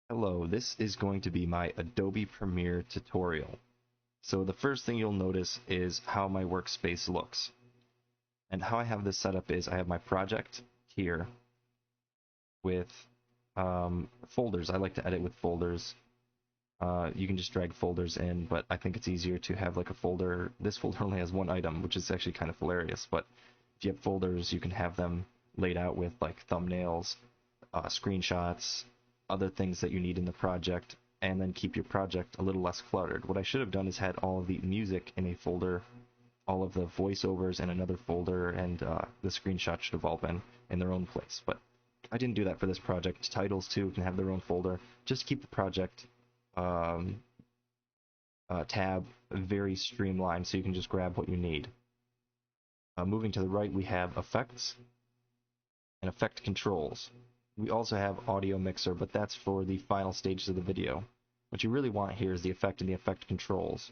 Hello, this is going to be my Adobe Premiere tutorial. So the first thing you'll notice is how my workspace looks. And how I have this set up is I have my project here with folders. I like to edit with folders. You can just drag folders in, but I think it's easier to have like a folder. This folder only has one item, which is actually kind of hilarious, but if you have folders, you can have them laid out with like thumbnails, screenshots, other things that you need in the project, and then keep your project a little less cluttered. What I should have done is had all of the music in a folder, all of the voiceovers in another folder, and the screenshots should have all been in their own place. But I didn't do that for this project. Titles too can have their own folder. Just keep the project tab very streamlined so you can just grab what you need. Moving to the right, we have effects and effect controls. We also have audio mixer, but that's for the final stages of the video. What you really want here is the effect and the effect controls.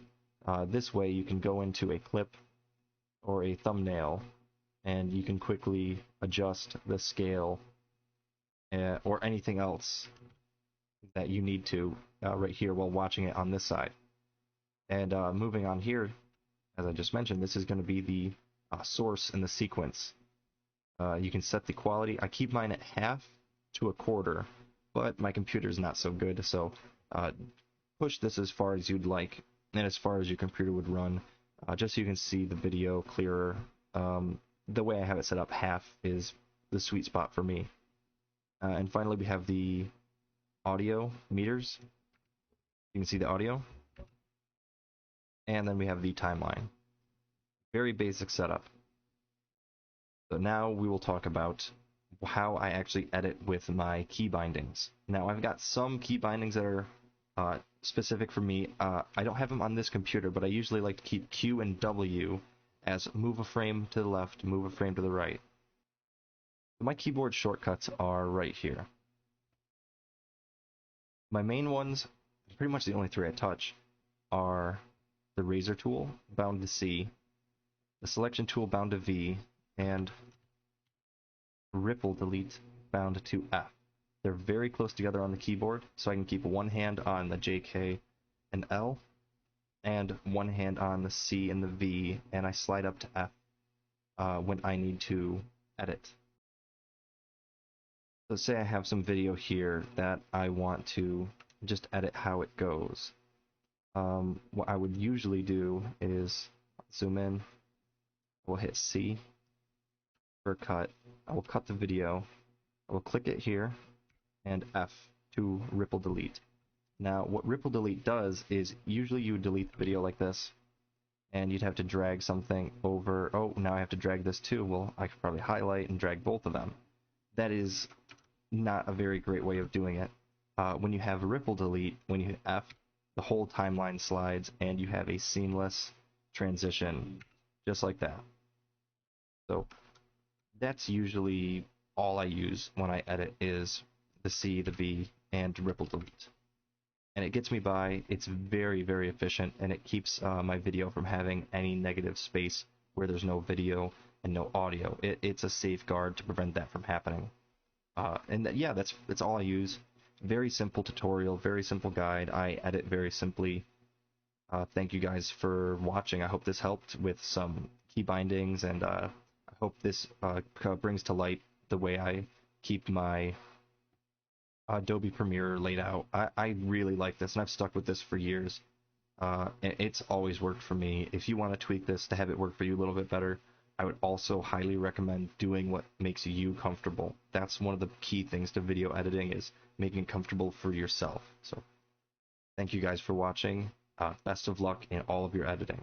This way you can go into a clip or a thumbnail and you can quickly adjust the scale or anything else that you need to right here while watching it on this side. And moving on here, as I just mentioned, this is going to be the source and the sequence. You can set the quality. I keep mine at half to a quarter, but my computer's not so good, so push this as far as you'd like and as far as your computer would run, just so you can see the video clearer. The way I have it set up, half is the sweet spot for me. And finally, we have the audio meters. You can see the audio. And then we have the timeline. Very basic setup. So now we will talk about how I actually edit with my key bindings. Now I've got some key bindings that are specific for me. I don't have them on this computer, but I usually like to keep Q and W as move a frame to the left, move a frame to the right. My keyboard shortcuts are right here. My main ones, pretty much the only three I touch, are the razor tool, bound to C, the selection tool, bound to V, and ripple delete, bound to F. They're very close together on the keyboard, so I can keep one hand on the J, K, and L, and one hand on the C and the V, and I slide up to F when I need to edit. So say I have some video here that I want to just edit how it goes. What I would usually do is zoom in, we'll hit C for cut, I will cut the video, I will click it here, and F to ripple delete. Now what ripple delete does is usually you would delete the video like this, and you'd have to drag something over. Oh, now I have to drag this too. Well, I could probably highlight and drag both of them. That is not a very great way of doing it. When you have ripple delete, when you hit F, the whole timeline slides and you have a seamless transition just like that. So that's usually all I use when I edit is the C, the V, and ripple delete. And it gets me by. It's very, very efficient, and it keeps my video from having any negative space where there's no video and no audio. It's a safeguard to prevent that from happening. Yeah, that's all I use. Very simple tutorial, very simple guide. I edit very simply. Thank you guys for watching. I hope this helped with some key bindings, and I hope this brings to light the way I keep my Adobe Premiere laid out. I really like this, and I've stuck with this for years. It's always worked for me. If you want to tweak this to have it work for you a little bit better, I would also highly recommend doing what makes you comfortable. That's one of the key things to video editing, is making it comfortable for yourself. So thank you guys for watching. Best of luck in all of your editing.